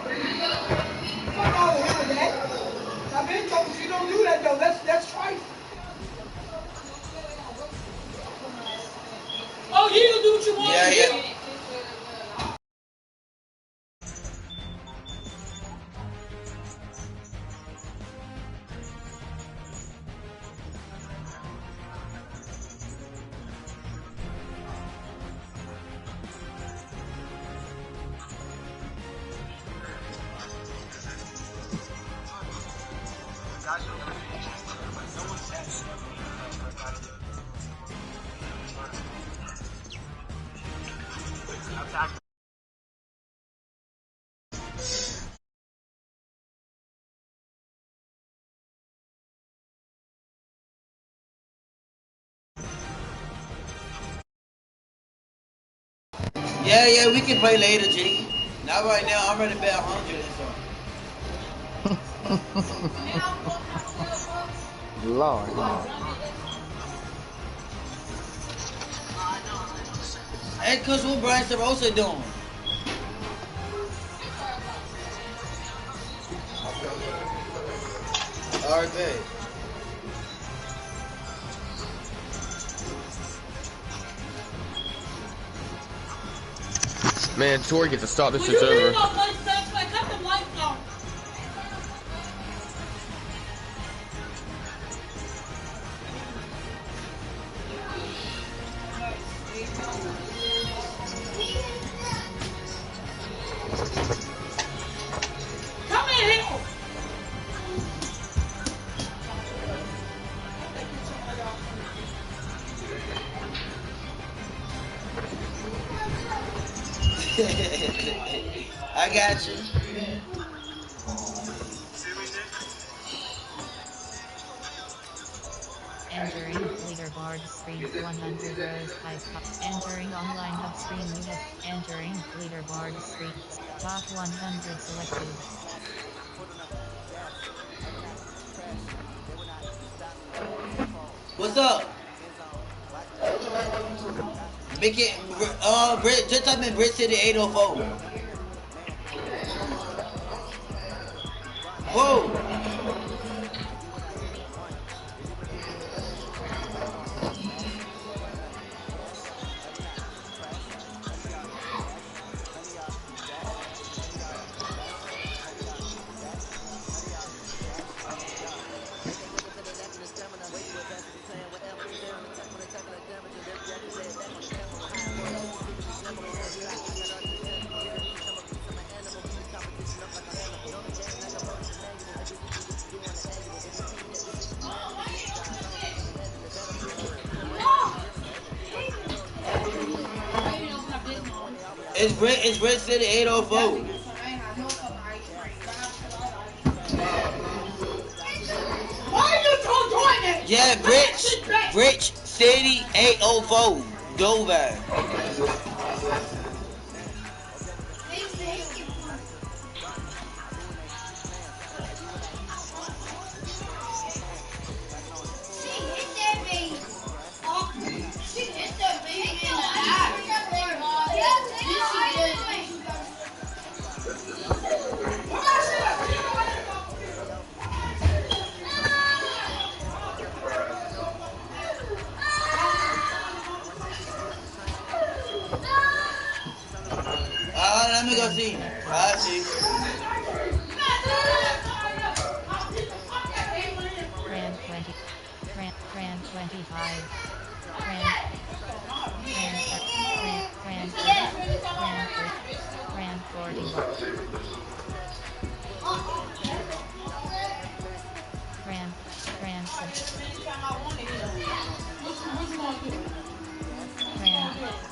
Fuck all of him, Dad. I've been told you don't do that, though. That's trifling. Oh, you can do what you want to do. Yeah, we can play later, G. Not right now. I'm ready to bet 100 or something. Lord. Hey, cuz what Brian Sarosa doing? Alright, babe. Man, Tori gets to start this shit's over. Come in here. I got you. Entering leaderboard screen 100 rows entering online hub screen unit. Entering leaderboard screen. Top 100 selected. What's up? Mickey, just type in Brit City 804. Whoa. It's Red City 804. Why are you doing it? Yeah, Rich City 804. Dover. Let me go see. I see. Ran 20. Ran 25. Ran 41.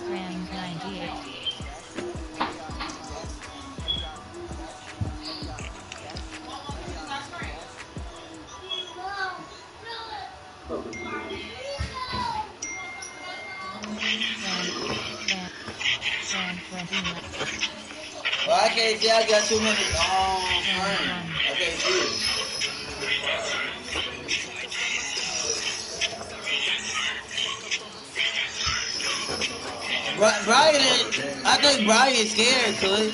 Ran 98. Well, I can't see. I got too many friends. I can't see. Brian, I think Brian's scared, cuz.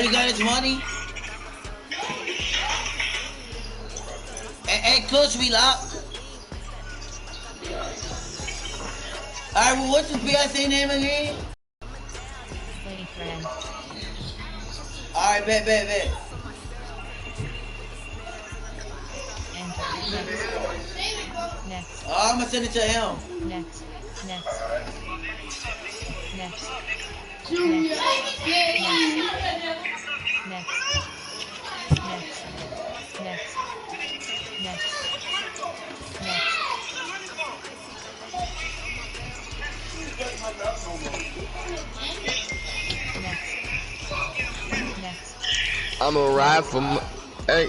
Already got his money. Hey, Coach, we locked. Alright, well, what's his PSA name again? Alright, bet. Next. Oh, I'm gonna send it to him. Next. I'm gonna ride from. Hey.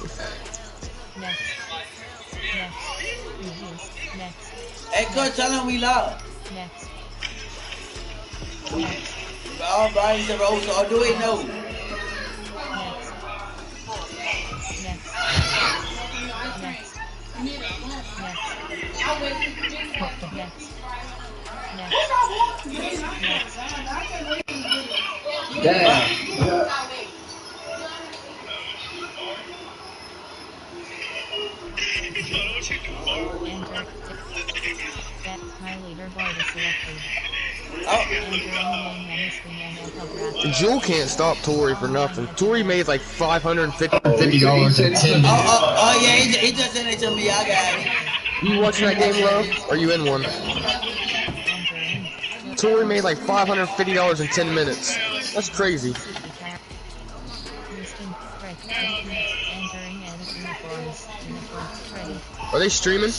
Hey, Coach, tell him we loud. Next. Oh, Brian said, "Oh, so do it no." Damn. My leaderboard is selected. Jewel can't stop Tori for nothing. Tori made like $550 in 10 minutes. Oh yeah, he just sent it to me. I got it. You watching that game, Love? Or you in one? Tori made like $550 in 10 minutes. That's crazy. Are they streaming?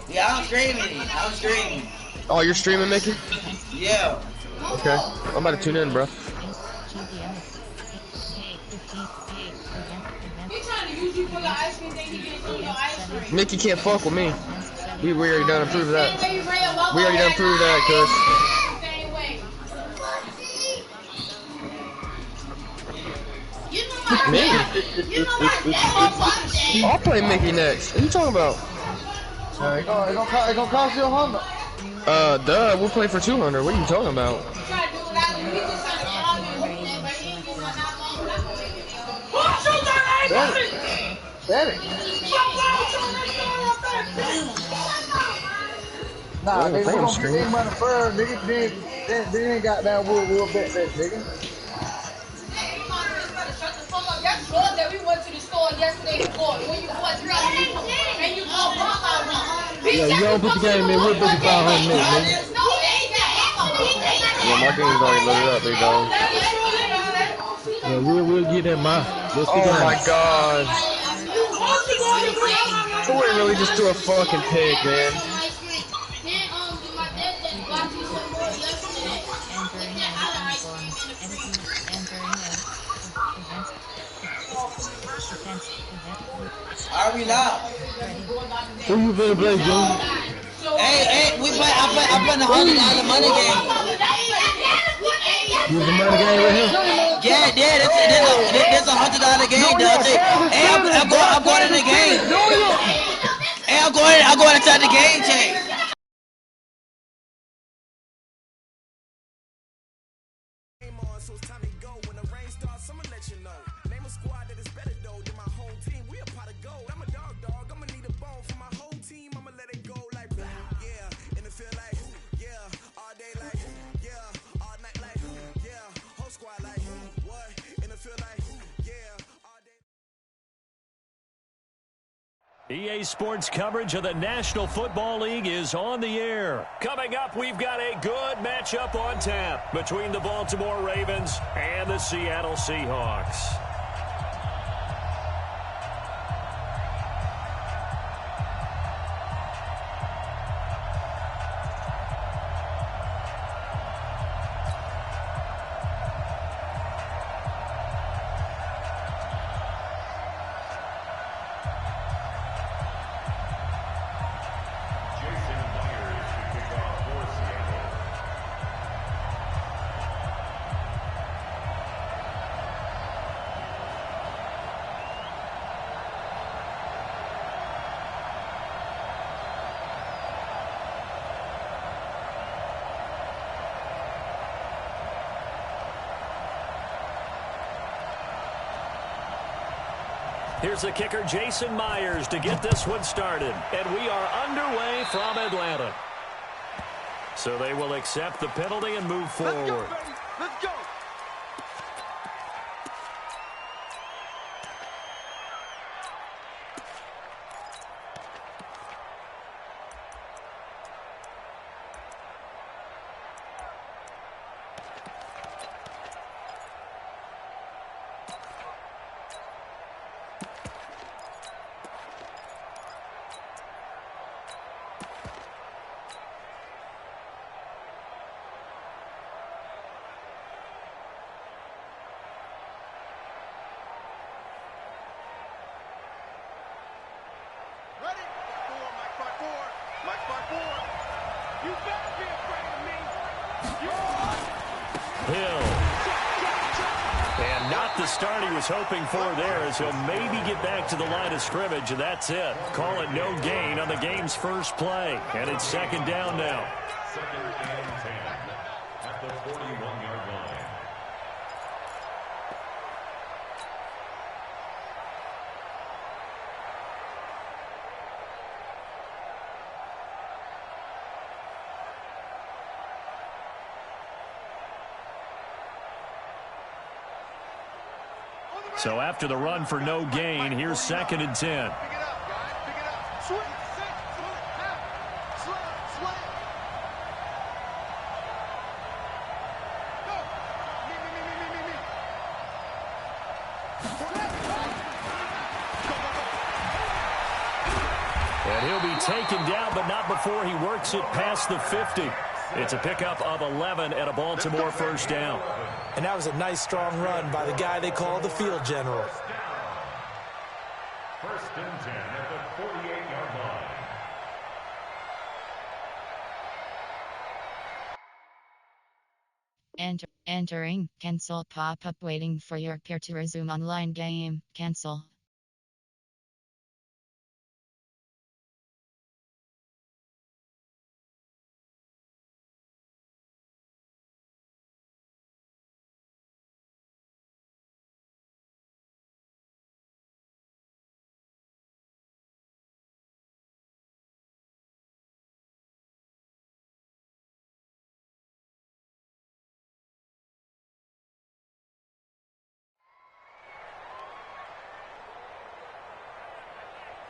Yeah, I'm streaming. Oh, you're streaming, Mickey? Yeah. Okay. I'm about to tune in, bro. Mickey can't fuck with me. We already done approved that. Cuz. Me? I'll play Mickey next. What are you talking about? It gonna cost you $100. Duh, we'll play for 200. What are you talking about? Nah, Oh, nigga, we damn, gonna screen. get money first, nigga. Then ain't got that we'll bet that, nigga. We went to the store yesterday before when you bought 3 and you bought Yeah, you don't put the game in, we'll bet you 500 nigga. Yeah, my game's already loaded up, big dog. Yeah, we'll get that mile. Oh my god. Tori really just threw a fucking pig, man. Are we loud? Who you finna play, Joe? Hey, I put $100 money game. You was the money game with him? Yeah, there's $100 game, Dante. Hey, I'm going in the game. Hey, I'm going inside the game chain. EA Sports coverage of the National Football League is on the air. Coming up, we've got a good matchup on tap between the Baltimore Ravens and the Seattle Seahawks. Here's the kicker, Jason Myers, to get this one started. And we are underway from Atlanta. So they will accept the penalty and move forward. Let's go, baby. Let's go. Hill. And not the start he was hoping for there, as he'll maybe get back to the line of scrimmage, and that's it. Call it no gain on the game's first play. And it's second down now. Second and 10 at the 41-yard line. So after the run for no gain, here's second and 10. Pick it up, guys. Pick it up. Swing. Slant. Go. Me. And he'll be taken down, but not before he works it past the 50. It's a pickup of 11 and a Baltimore first down. And that was a nice, strong run by the guy they call the field general. First and 10 at the 48-yard line. Entering, cancel pop-up waiting for your peer to resume online game, cancel.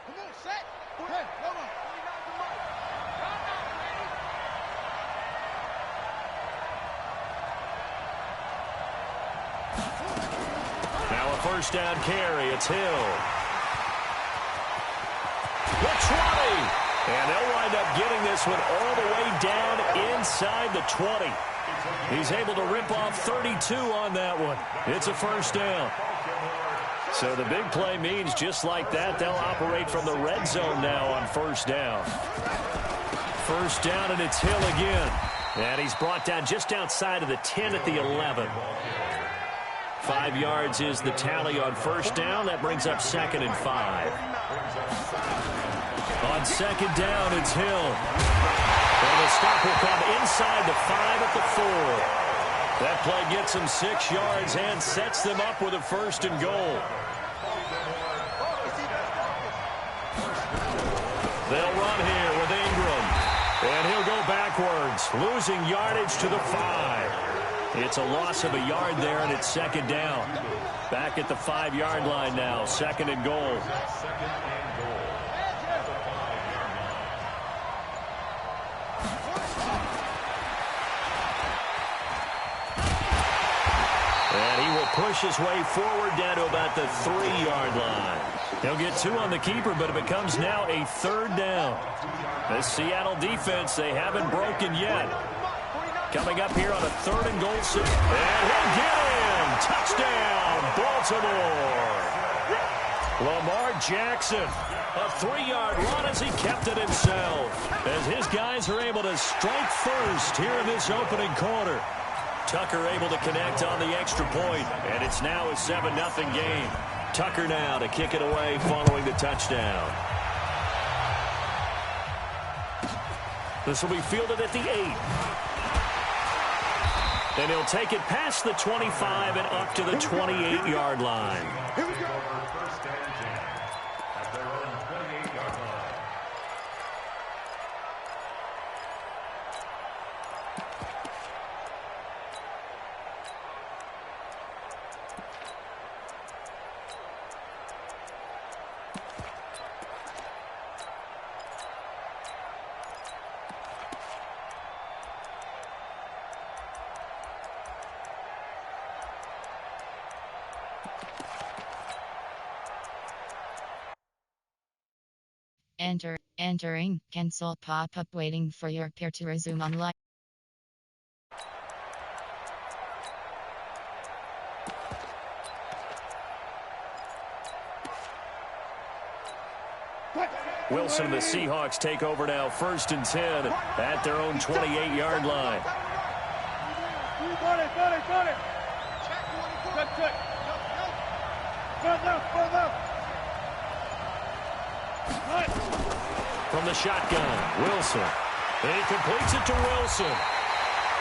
Come on, set. Hey, hold on. Now a first down carry. It's Hill. The 20. And they'll wind up getting this one all the way down inside the 20. He's able to rip off 32 on that one. It's a first down. So the big play means just like that, they'll operate from the red zone now on first down. First down, and it's Hill again. And he's brought down just outside of the 10 at the 11. 5 yards is the tally on first down. That brings up second and 5. On second down, it's Hill. And the stop will come inside the 5 at the 4. That play gets them 6 yards and sets them up with a first and goal. They'll run here with Ingram. And he'll go backwards, losing yardage to the 5. It's a loss of a yard there, and it's second down. Back at the 5-yard line now, second and goal. And he will push his way forward down to about the 3-yard line. He'll get 2 on the keeper, but it becomes now a third down. The Seattle defense, they haven't broken yet. Coming up here on a third and goal. And he'll get in. Touchdown, Baltimore. Lamar Jackson, a 3-yard run as he kept it himself. As his guys are able to strike first here in this opening quarter. Tucker able to connect on the extra point, and it's now a 7-0 game. Tucker now to kick it away following the touchdown. This will be fielded at the 8. And he'll take it past the 25 and up to the 28-yard line. Here we go. First and 10. Entering cancel pop-up waiting for your peer to resume online. Wilson and the Seahawks take over now, 1st and 10 at their own 28-yard line. From the shotgun, Wilson. He completes it to Wilson.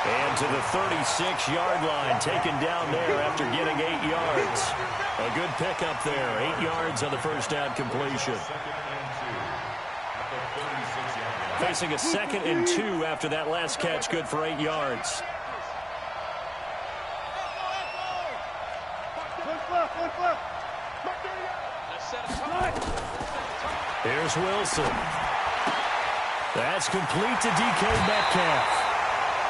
And to the 36-yard line, taken down there after getting 8 yards. A good pickup there, 8 yards on the first down completion. Facing a 2nd and 2 after that last catch, good for 8 yards. Here's Wilson. That's complete to DK Metcalf.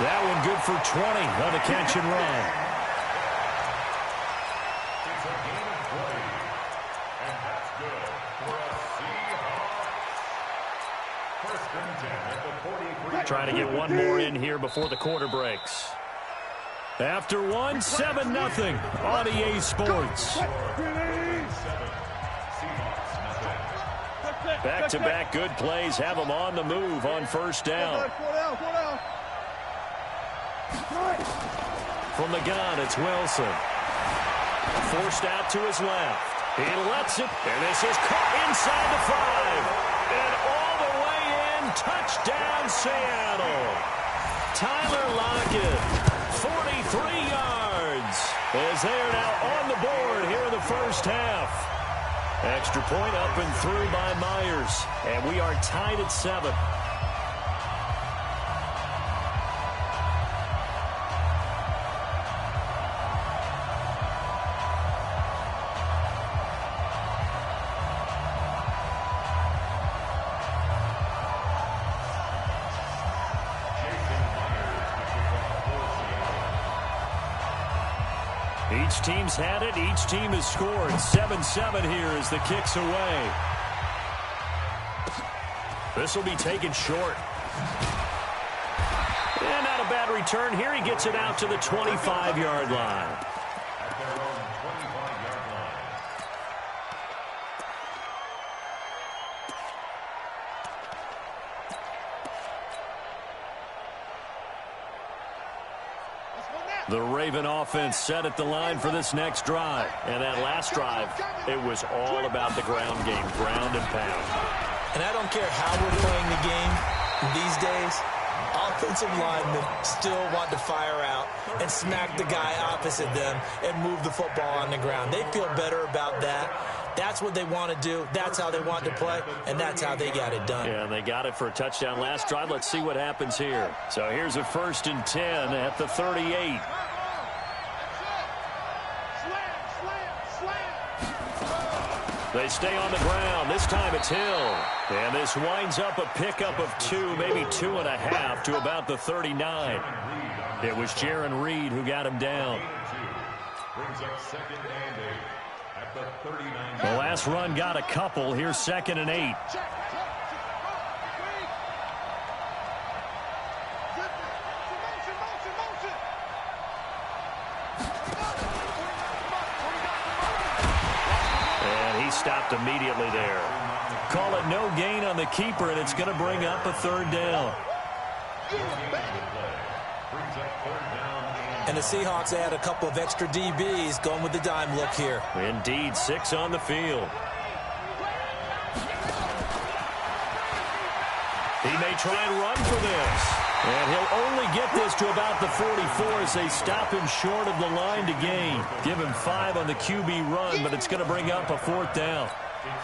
That one good for 20 on the catch and run. It's a gain of 20. And that's good for a Seahawks. 1st and 10 at the 43. Trying to get one more in here before the quarter breaks. After one, 7-0 on EA Sports. Back-to-back good plays have them on the move on 1st down. From the gun, it's Wilson. Forced out to his left. He lets it, and this is caught inside the 5. And all the way in, touchdown Seattle. Tyler Lockett, 43 yards, as they are now on the board here in the first half. Extra point up and through by Myers, and we are tied at 7. Each team's had it. Each team has scored. 7-7 here as the kick's away. This will be taken short. And not a bad return here. He gets it out to the 25-yard line. At their own 25-yard line. The Raven offense set at the line for this next drive. And that last drive, it was all about the ground game, ground and pound. And I don't care how we're playing the game these days, offensive linemen still want to fire out and smack the guy opposite them and move the football on the ground. They feel better about that. That's what they want to do. That's how they want to play, and that's how they got it done. Yeah, and they got it for a touchdown last drive. Let's see what happens here. So here's a 1st and 10 at the 38. They stay on the ground. This time it's Hill. And this winds up a pickup of 2, maybe 2.5 to about the 39. It was Jaron Reed who got him down. Brings up 2nd and 8 at the 39. The last run got a couple. Here's 2nd and 8. Stopped immediately there. Call it no gain on the keeper, and it's going to bring up a 3rd down. And the Seahawks add a couple of extra DBs going with the dime look here. Indeed, 6 on the field. He may try and run for this. And he'll only get this to about the 44 as they stop him short of the line to gain. Give him 5 on the QB run, but it's going to bring up a 4th down.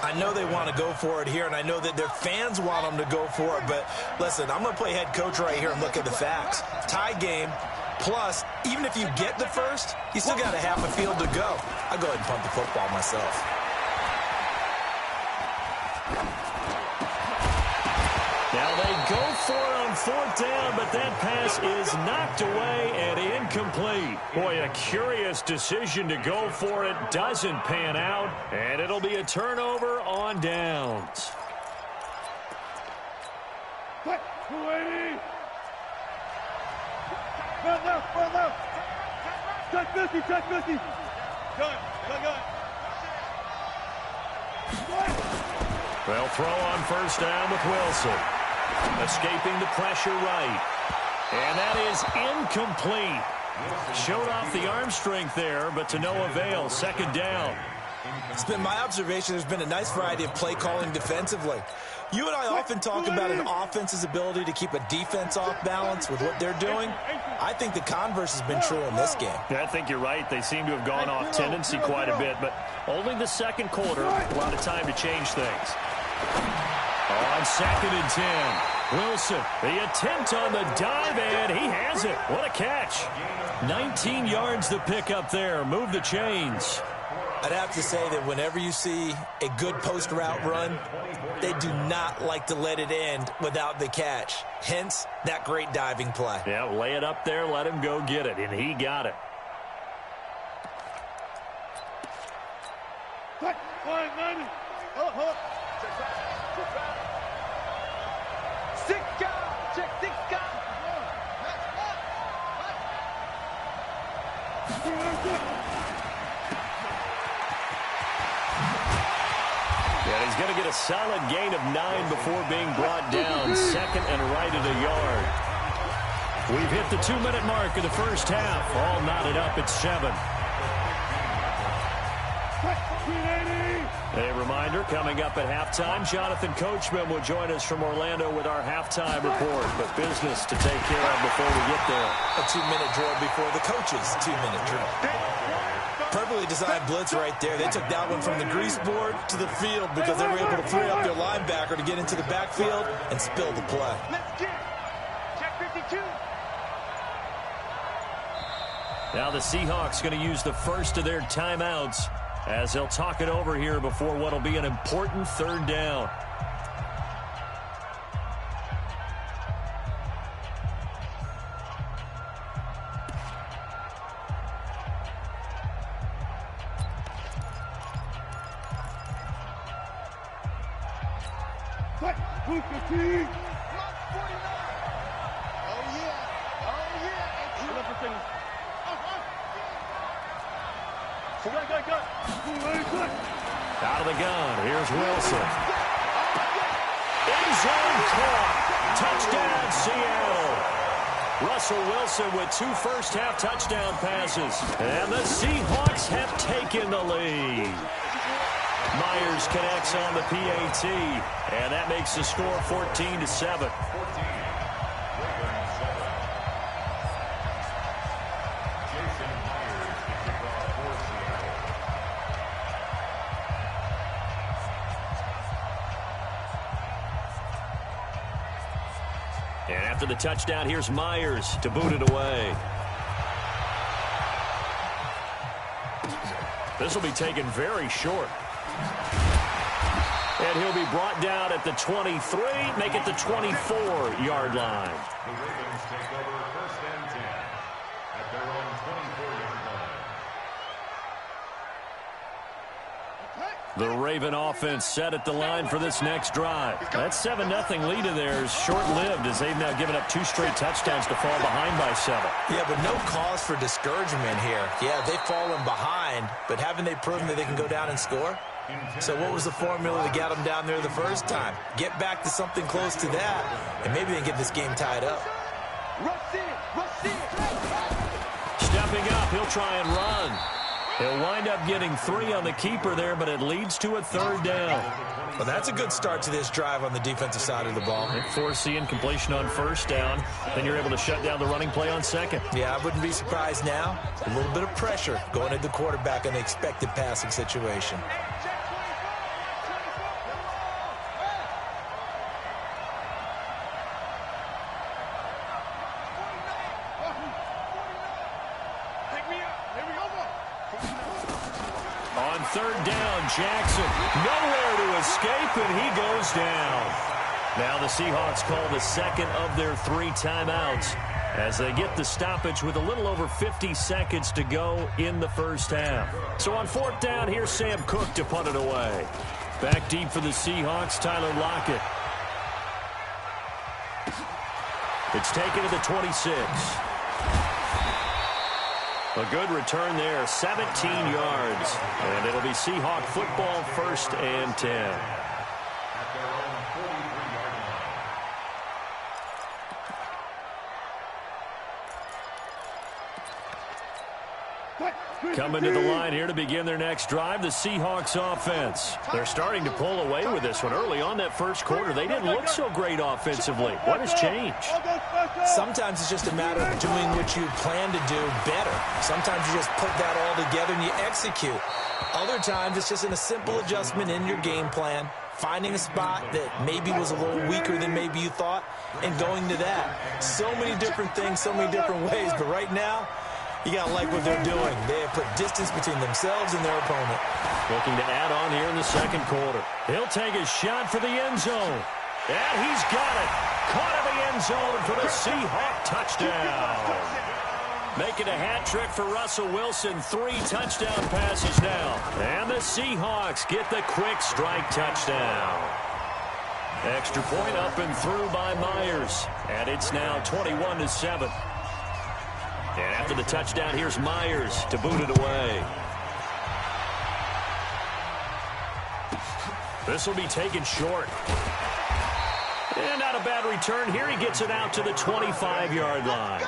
I know they want to go for it here, and I know that their fans want them to go for it, but listen, I'm going to play head coach right here and look at the facts. Tie game, plus, even if you get the first, you still got a half a field to go. I'll go ahead and punt the football myself. Now they go for it on 4th down, but that pass is knocked away and incomplete. Boy, a curious decision to go for it. Doesn't pan out, and it'll be a turnover on downs. 280. Run left. Check 50. Gun. They'll throw on first down with Wilson. Escaping the pressure right. And that is incomplete. Showed off the arm strength there, but to no avail. Second down. It's been my observation there's been a nice variety of play calling defensively. You and I often talk about an offense's ability to keep a defense off balance with what they're doing. I think the converse has been true in this game. Yeah, I think you're right. They seem to have gone off tendency quite a bit, but only the second quarter, a lot of time to change things. On 2nd and 10, Wilson, the attempt on the dive, and he has it. What a catch. 19 yards to pick up there. Move the chains. I'd have to say that whenever you see a good post route run, they do not like to let it end without the catch. Hence, that great diving play. Yeah, lay it up there, let him go get it, and he got it. And he's going to get a solid gain of 9 before being brought down. 2nd and right at a yard. We've hit the 2-minute mark of the first half. All knotted up at 7. A reminder, coming up at halftime, Jonathan Coachman will join us from Orlando with our halftime report. But business to take care of before we get there. A 2-minute drill before the coach's 2-minute drill. Perfectly designed blitz right there. They took that one from the grease board to the field because they were able to free up their linebacker to get into the backfield and spill the play. Check 52. Now the Seahawks going to use the first of their timeouts as they'll talk it over here before what will be an important 3rd down. Out of the gun, here's Wilson. End zone caught. Touchdown, Seattle. Russell Wilson with 2 first-half touchdown passes. And the Seahawks have taken the lead. Myers connects on the PAT, and that makes the score 14-7. And after the touchdown, here's Myers to boot it away. This will be taken very short. And he'll be brought down at the 23, make it the 24-yard line. The Ravens take over 1st and 10 at their own 24-yard line. The Raven offense set at the line for this next drive. That 7-0 lead of theirs short-lived as they've now given up 2 straight touchdowns to fall behind by 7. Yeah, but no cause for discouragement here. Yeah, they've fallen behind, but haven't they proven that they can go down and score? So what was the formula that got them down there the first time? Get back to something close to that, and maybe they can get this game tied up. Stepping up, he'll try and run. He'll wind up getting 3 on the keeper there, but it leads to a 3rd down. Well, that's a good start to this drive on the defensive side of the ball. Foreseeing completion on 1st down, then you're able to shut down the running play on 2nd. Yeah, I wouldn't be surprised now. A little bit of pressure going at the quarterback in the expected passing situation. On 3rd down, Jackson nowhere to escape, and he goes down. Now the Seahawks call the 2nd of their 3 timeouts as they get the stoppage with a little over 50 seconds to go in the first half. So on 4th down, here's Sam Cook to punt it away. Back deep for the Seahawks, Tyler Lockett. It's taken to the 26. A good return there, 17 yards. And it'll be Seahawk football, 1st and 10. Coming to the line here to begin their next drive, the Seahawks offense. They're starting to pull away with this one. Early on that first quarter, they didn't look so great offensively. What has changed? Sometimes it's just a matter of doing what you plan to do better. Sometimes you just put that all together and you execute. Other times it's just a simple adjustment in your game plan, finding a spot that maybe was a little weaker than maybe you thought, and going to that. So many different things, so many different ways, but right now, you got to like what they're doing. They have put distance between themselves and their opponent. Looking to add on here in the second quarter. He'll take a shot for the end zone. And he's got it. Caught in the end zone for the Seahawk touchdown. Making a hat trick for Russell Wilson. 3 touchdown passes now. And the Seahawks get the quick strike touchdown. Extra point up and through by Myers. And it's now 21-7. And after the touchdown, here's Myers to boot it away. This will be taken short. And not a bad return here. He gets it out to the 25-yard line.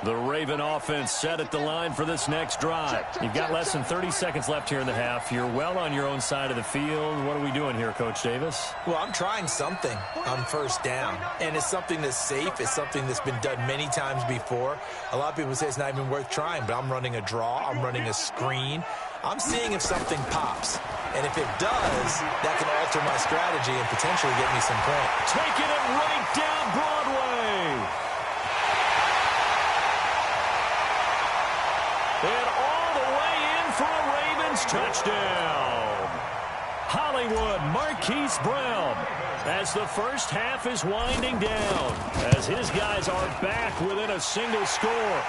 The Raven offense set at the line for this next drive. You've got less than 30 seconds left here in the half. You're well on your own side of the field. What are we doing here, Coach Davis? Well, I'm trying something on first down, and it's something that's safe. It's something that's been done many times before. A lot of people say it's not even worth trying, but I'm running a draw. I'm running a screen. I'm seeing if something pops, and if it does, that can alter my strategy and potentially get me some points. Taking it right down Broadway. And all the way in for a Ravens touchdown. Hollywood Marquise Brown as the first half is winding down, as his guys are back within a single score.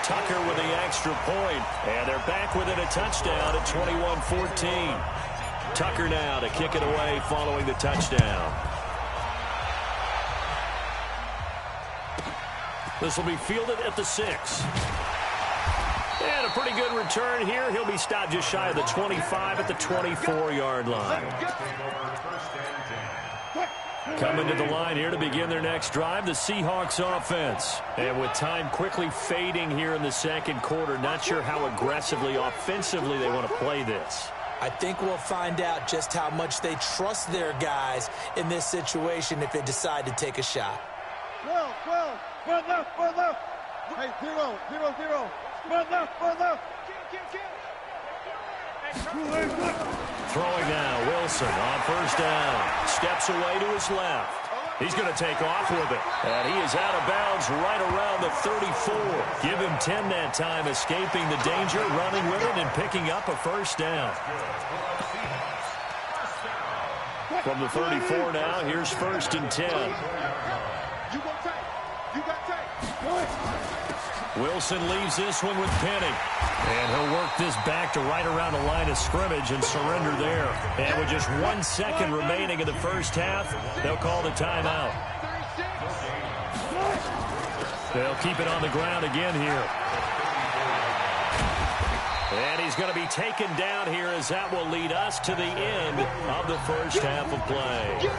Tucker with the extra point, and they're back within a touchdown at 21-14. Tucker now to kick it away following the touchdown. This will be fielded at the 6. And a pretty good return here. He'll be stopped just shy of the 25 at the 24-yard line. Coming to the line here to begin their next drive, the Seahawks offense. And with time quickly fading here in the second quarter, not sure how aggressively, offensively they want to play this. I think we'll find out just how much they trust their guys in this situation if they decide to take a shot. 12, run left. Hey, 0. Run left. Throwing now, Wilson on first down. Steps away to his left. He's going to take off with it. And he is out of bounds right around the 34. Give him 10 that time, escaping the danger, running with it, and picking up a first down. From the 34 now, here's 1st and 10. Wilson leaves this one with Penny. And he'll work this back to right around the line of scrimmage and surrender there. And with just 1 second remaining in the first half, they'll call the timeout. They'll keep it on the ground again here. And he's going to be taken down here, as that will lead us to the end of the first half of play.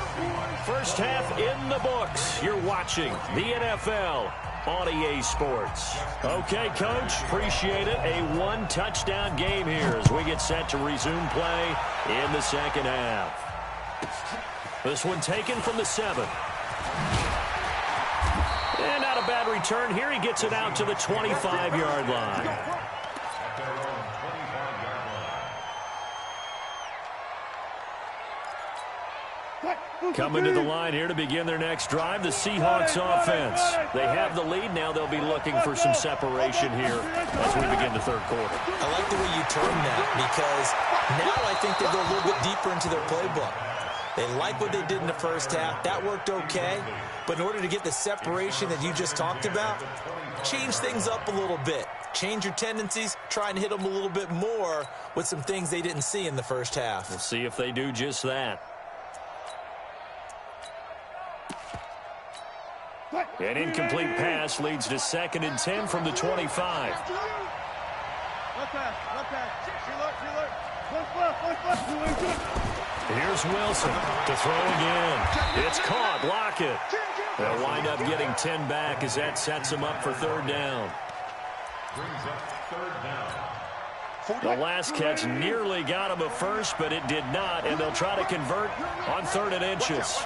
First half in the books. You're watching the NFL on EA Sports. Okay, Coach, appreciate it. A 1-touchdown game here as we get set to resume play in the second half. This one taken from the 7. And not a bad return here. He gets it out to the 25-yard line. Coming to the line here to begin their next drive, the Seahawks offense. They have the lead. Now they'll be looking for some separation here as we begin the third quarter. I like the way you term that, because now I think they go a little bit deeper into their playbook. They like what they did in the first half. That worked okay. But in order to get the separation that you just talked about, change things up a little bit. Change your tendencies, try and hit them a little bit more with some things they didn't see in the first half. We'll see if they do just that. An incomplete pass leads to 2nd and 10 from the 25. Here's Wilson to throw again. It's caught. Lockett. They'll wind up getting 10 back as that sets them up for 3rd down. The last catch nearly got him a first, but it did not, and they'll try to convert on 3rd and inches.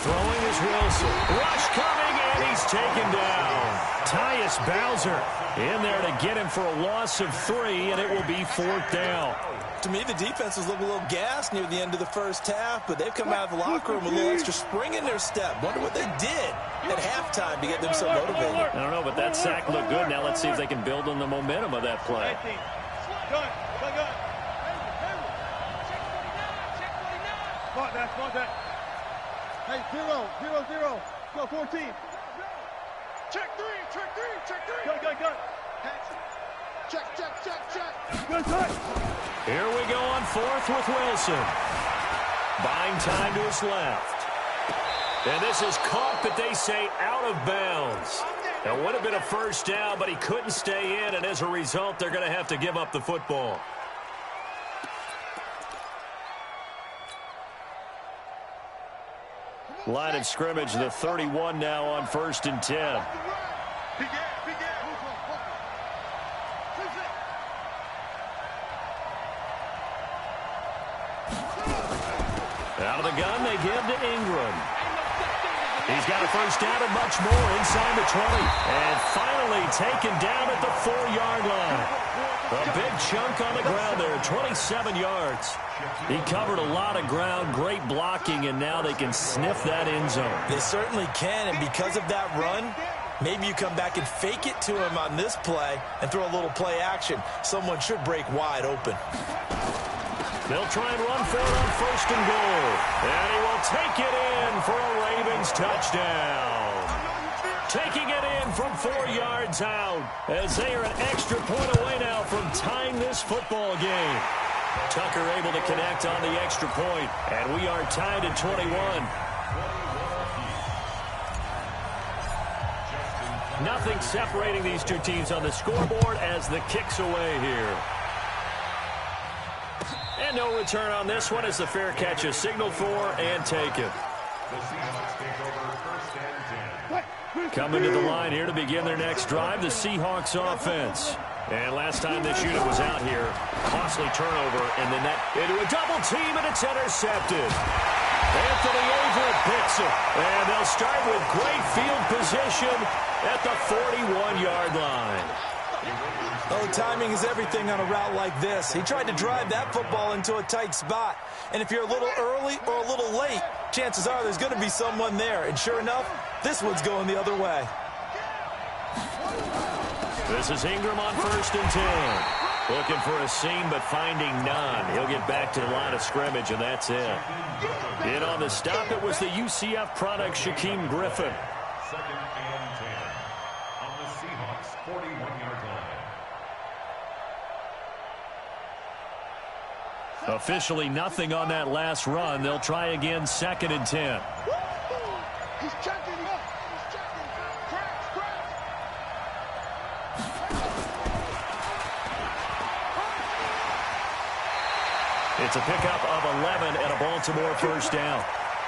Throwing is Wilson. Rush coming, and he's taken down. Tyus Bowser in there to get him for a loss of 3, and it will be 4th down. To me, the defense was looking a little gassed near the end of the first half, but they've come out of the locker room with a little extra spring in their step. Wonder what they did at halftime to get them so motivated. I don't know, but that sack looked good. Now let's see if they can build on the momentum of that play. Hey, 0-0-0. Go 14. Check 3. Go. Check. Good touch. Here we go on 4th with Wilson. Buying time to his left. And this is caught, but they say out of bounds. It would have been a 1st down, but he couldn't stay in, and as a result, they're going to have to give up the football. Line of scrimmage, the 31 now on 1st and 10. Out of the gun, they give to Ingram. He's got a 1st down and much more inside the 20. And finally taken down at the 4-yard line. A big chunk on the ground there, 27 yards. He covered a lot of ground, great blocking, and now they can sniff that end zone. They certainly can, and because of that run, maybe you come back and fake it to him on this play and throw a little play action. Someone should break wide open. They'll try and run for it on 1st and goal. And he will take it in for a Ravens touchdown. Taking it in from 4 yards out as they are an extra point away now from tying this football game. Tucker able to connect on the extra point, and we are tied at 21. Nothing separating these two teams on the scoreboard as the kick's away here. And no return on this one as the fair catch is signaled for and taken. Coming to the line here to begin their next drive, the Seahawks offense. And last time this unit was out here, costly turnover, and then that into a double team, and it's intercepted. Anthony Averett picks it, and they'll start with great field position at the 41-yard line. Oh, timing is everything on a route like this. He tried to drive that football into a tight spot. And if you're a little early or a little late, chances are there's going to be someone there. And sure enough, this one's going the other way. This is Ingram on 1st and 10. Looking for a seam, but finding none. He'll get back to the line of scrimmage, and that's it. In on the stop, it was the UCF product, Shaquem Griffin. 2nd and 10 on the Seahawks 41-yard line. Officially nothing on that last run. They'll try again, 2nd and 10. He's checking up. He's checking. Crash. It's a pickup of 11 and a Baltimore 1st down.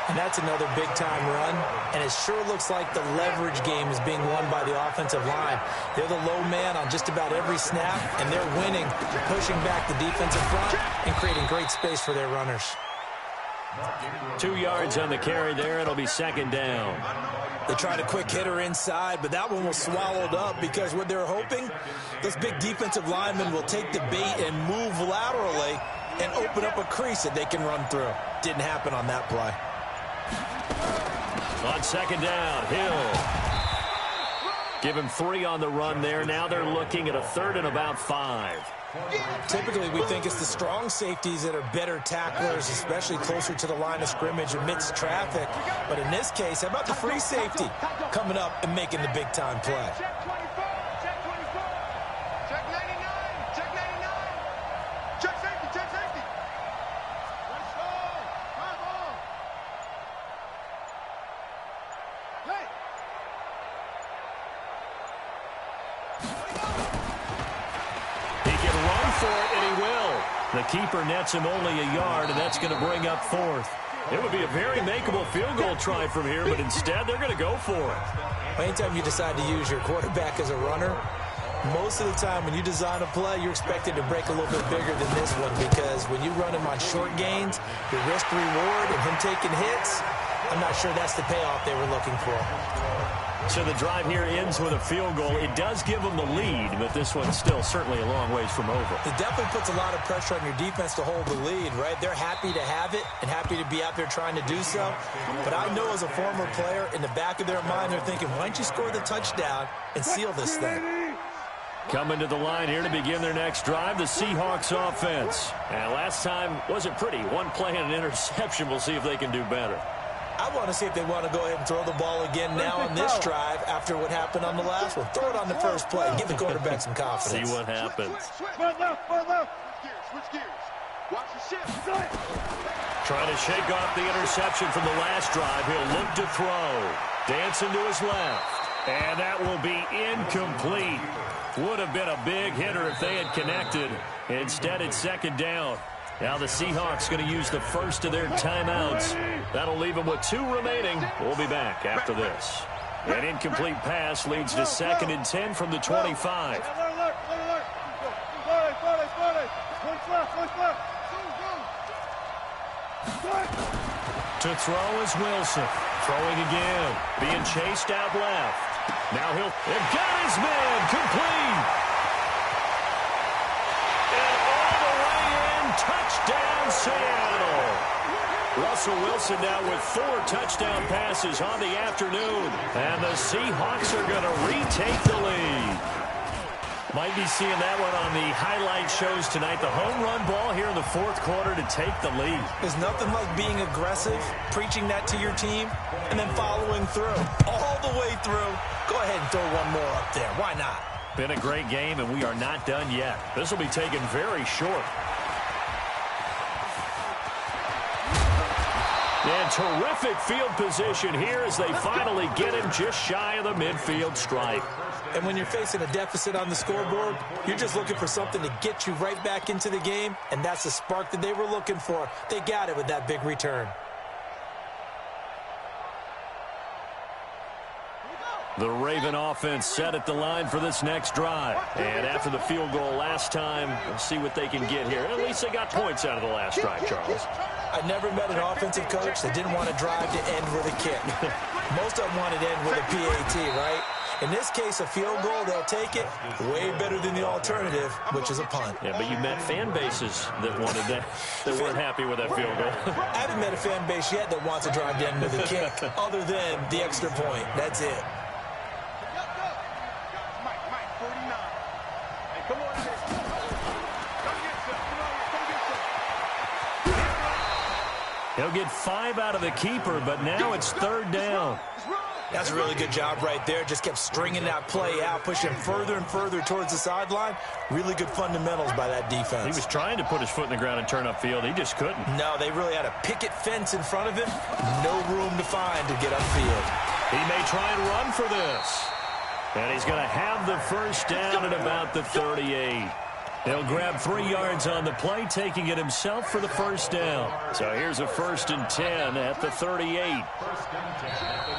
And that's another big-time run, and it sure looks like the leverage game is being won by the offensive line. They're the low man on just about every snap, and they're winning, pushing back the defensive front and creating great space for their runners. 2 yards on the carry there. It'll be 2nd down. They tried a quick hitter inside, but that one was swallowed up because what they're hoping, those big defensive linemen will take the bait and move laterally and open up a crease that they can run through. Didn't happen on that play. On second down, Hill. Give him 3 on the run there. Now they're looking at a 3rd and about 5. Typically, we think it's the strong safeties that are better tacklers, especially closer to the line of scrimmage amidst traffic. But in this case, how about the free safety coming up and making the big-time play? The keeper nets him only a yard, and that's going to bring up 4th. It would be a very makeable field goal try from here, but instead they're going to go for it. Anytime you decide to use your quarterback as a runner, most of the time when you design a play, you're expected to break a little bit bigger than this one, because when you run him on short gains, your risk-reward and him taking hits, I'm not sure that's the payoff they were looking for. So the drive here ends with a field goal. It does give them the lead, but this one's still certainly a long ways from over. It definitely puts a lot of pressure on your defense to hold the lead, right? They're happy to have it and happy to be out there trying to do so. But I know as a former player, in the back of their mind, they're thinking, why don't you score the touchdown and seal this thing? Coming to the line here to begin their next drive, the Seahawks offense. And last time wasn't pretty. One play and an interception. We'll see if they can do better. I want to see if they want to go ahead and throw the ball again now on this drive after what happened on the last one. Throw it on the first play. Give the quarterback some confidence. See what happens. Trying to shake off the interception from the last drive. He'll look to throw. Dancing to his left. And that will be incomplete. Would have been a big hitter if they had connected. Instead, it's second down. Now the Seahawks going to use the first of their timeouts. That'll leave them with 2 remaining. We'll be back after this. An incomplete pass leads to 2nd and 10 from the 25. To throw is Wilson. Throwing again. Being chased out left. Now he'll got his man complete. Touchdown, Seattle. Russell Wilson now with 4 touchdown passes on the afternoon. And the Seahawks are going to retake the lead. Might be seeing that one on the highlight shows tonight. The home run ball here in the 4th quarter to take the lead. There's nothing like being aggressive, preaching that to your team, and then following through. All the way through. Go ahead and throw one more up there. Why not? Been a great game, and we are not done yet. This will be taken very short. And terrific field position here as they finally get him just shy of the midfield stripe. And when you're facing a deficit on the scoreboard, you're just looking for something to get you right back into the game, and that's the spark that they were looking for. They got it with that big return. The Raven offense set at the line for this next drive. And after the field goal last time, we'll see what they can get here. At least they got points out of the last drive, Charles. I never met an offensive coach that didn't want to drive to end with a kick. Most of them wanted to end with a PAT, right? In this case, a field goal, they'll take it. Way better than the alternative, which is a punt. Yeah, but you met fan bases that wanted that, that weren't happy with that field goal. I haven't met a fan base yet that wants to drive to end with a kick, other than the extra point. That's it. He'll get 5 out of the keeper, but now it's 3rd down. That's a really good job right there. Just kept stringing that play out, pushing further and further towards the sideline. Really good fundamentals by that defense. He was trying to put his foot in the ground and turn upfield. He just couldn't. No, they really had a picket fence in front of him. No room to find to get upfield. He may try and run for this. And he's going to have the first down at about the 38. He'll grab 3 yards on the play, taking it himself for the first down. So here's a 1st and 10 at the 38.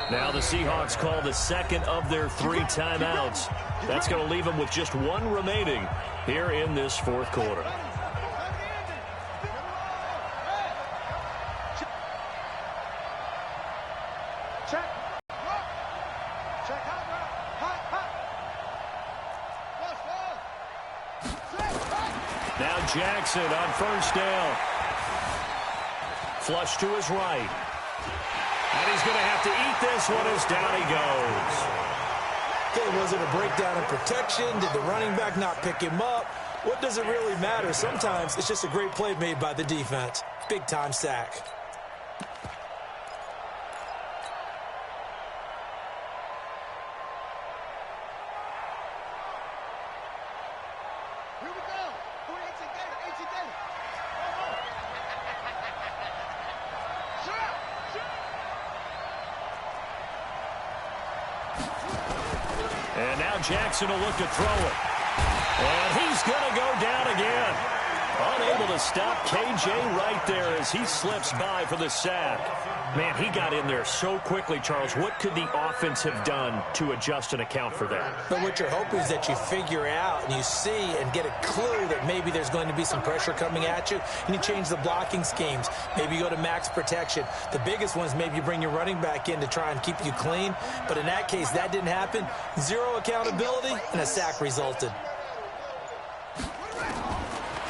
Now the Seahawks call the second of their 3 timeouts. That's going to leave them with just 1 remaining here in this 4th quarter. Now Jackson on 1st down. Flush to his right. And he's going to have to eat this one as down he goes. Okay, was it a breakdown in protection? Did the running back not pick him up? What does it really matter? Sometimes it's just a great play made by the defense. Big-time sack. Here we go. 1888. And now Jackson will look to throw it. And he's going to go down again. Unable to stop KJ right there as he slips by for the sack. Man, he got in there so quickly, Charles. What could the offense have done to adjust and account for that? But what you're hoping is that you figure out and you see and get a clue that maybe there's going to be some pressure coming at you, and you change the blocking schemes. Maybe you go to max protection. The biggest one is maybe you bring your running back in to try and keep you clean. But in that case, that didn't happen. Zero accountability, and a sack resulted.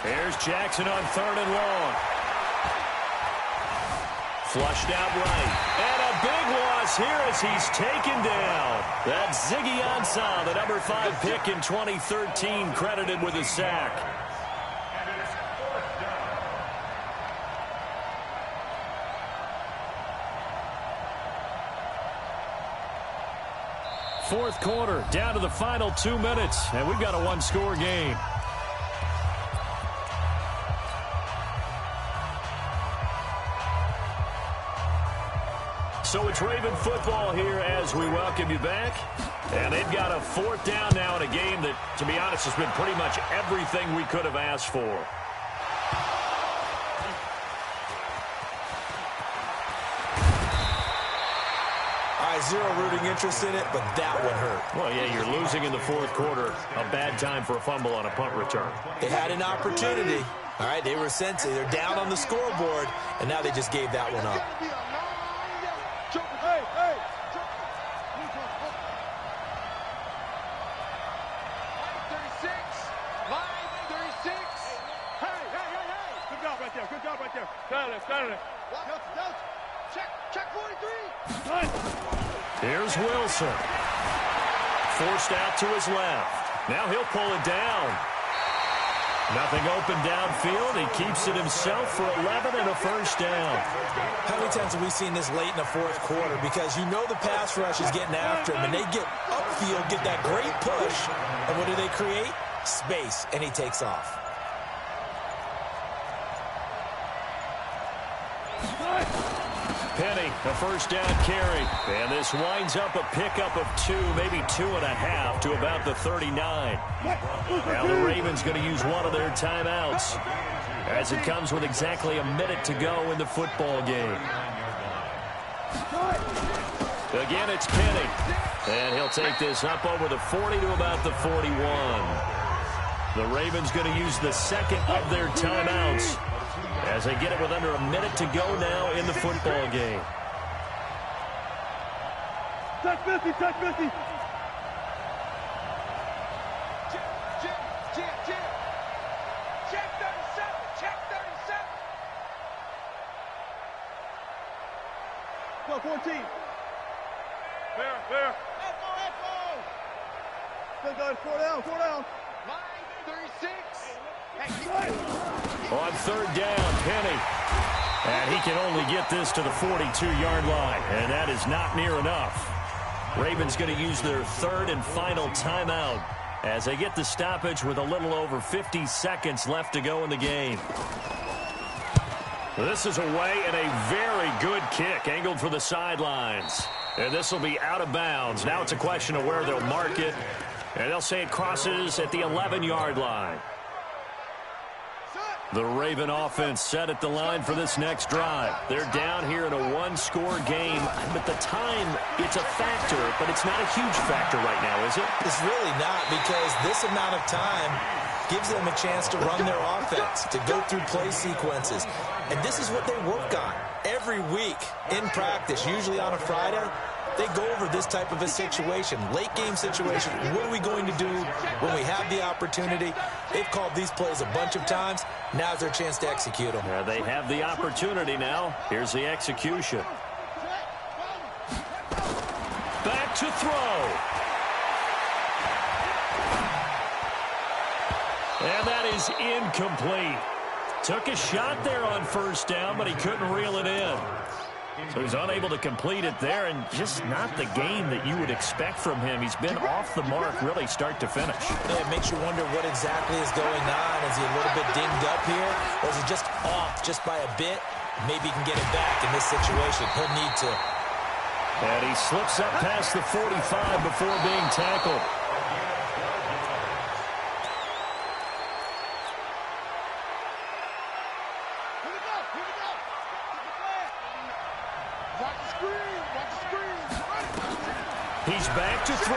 Here's Jackson on 3rd and long. Flushed out right. And a big loss here as he's taken down. That's Ziggy Ansah, the number 5 pick in 2013, credited with a sack. Fourth quarter, down to the final 2 minutes, and we've got a one-score game. So it's Raven football here as we welcome you back. And they've got a 4th down now in a game that, to be honest, has been pretty much everything we could have asked for. Zero rooting interest in it, but that one hurt. Well, yeah, you're losing in the 4th quarter. A bad time for a fumble on a punt return. They had an opportunity. All right, they were sensitive. They're down on the scoreboard, and now they just gave that one up. Here's Wilson. Forced out to his left. Now he'll pull it down. Nothing open downfield. He keeps it himself for 11 and a 1st down. How many times have we seen this late in the 4th quarter? Because you know the pass rush is getting after him, and they get upfield, get that great push, and what do they create? Space, and he takes off. Penny, a 1st down carry. And this winds up a pickup of 2, maybe 2.5 to about the 39. Now the Ravens going to use one of their timeouts as it comes with exactly a minute to go in the football game. Again, it's Penny. And he'll take this up over the 40 to about the 41. The Ravens going to use the 2nd of their timeouts as they get it with under a minute to go now in the football game. Touch 50, touch 50. Check 37, check 37. Go 14. Fair. Echo. Still going, 4 down. Line 36. On 3rd down, Penny. And he can only get this to the 42-yard line, and that is not near enough. Ravens going to use their 3rd and final timeout as they get the stoppage with a little over 50 seconds left to go in the game. This is away and a very good kick angled for the sidelines. And this will be out of bounds. Now it's a question of where they'll mark it, and they'll say it crosses at the 11-yard line. The Raven offense set at the line for this next drive. They're down here in a one-score game, but the time, it's a factor, but it's not a huge factor right now, is it? It's really not, because this amount of time gives them a chance to run their offense, to go through play sequences. And this is what they work on every week in practice, usually on a Friday. They go over this type of a situation, late game situation. What are we going to do when we have the opportunity? They've called these plays a bunch of times. Now's their chance to execute them. They have the opportunity now. Here's the execution. back to throw. And that is incomplete. Took a shot there on first down, but he couldn't reel it in. So he's unable to complete it there, and just not the game that you would expect from him. He's been off the mark really start to finish. Yeah, it makes you wonder what exactly is going on. Is he a little bit dinged up here, or is he just off just by a bit? Maybe he can get it back in this situation. He'll need to. And he slips up past the 45 before being tackled. He's back to throw.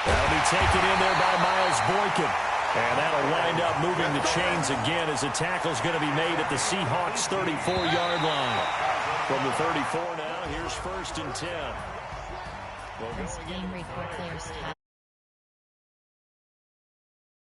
That'll be taken in there by Miles Boykin. And that'll wind up moving the chains again as the tackle's going to be made at the Seahawks' 34-yard line. From the 34 now, here's 1st and 10. This game report players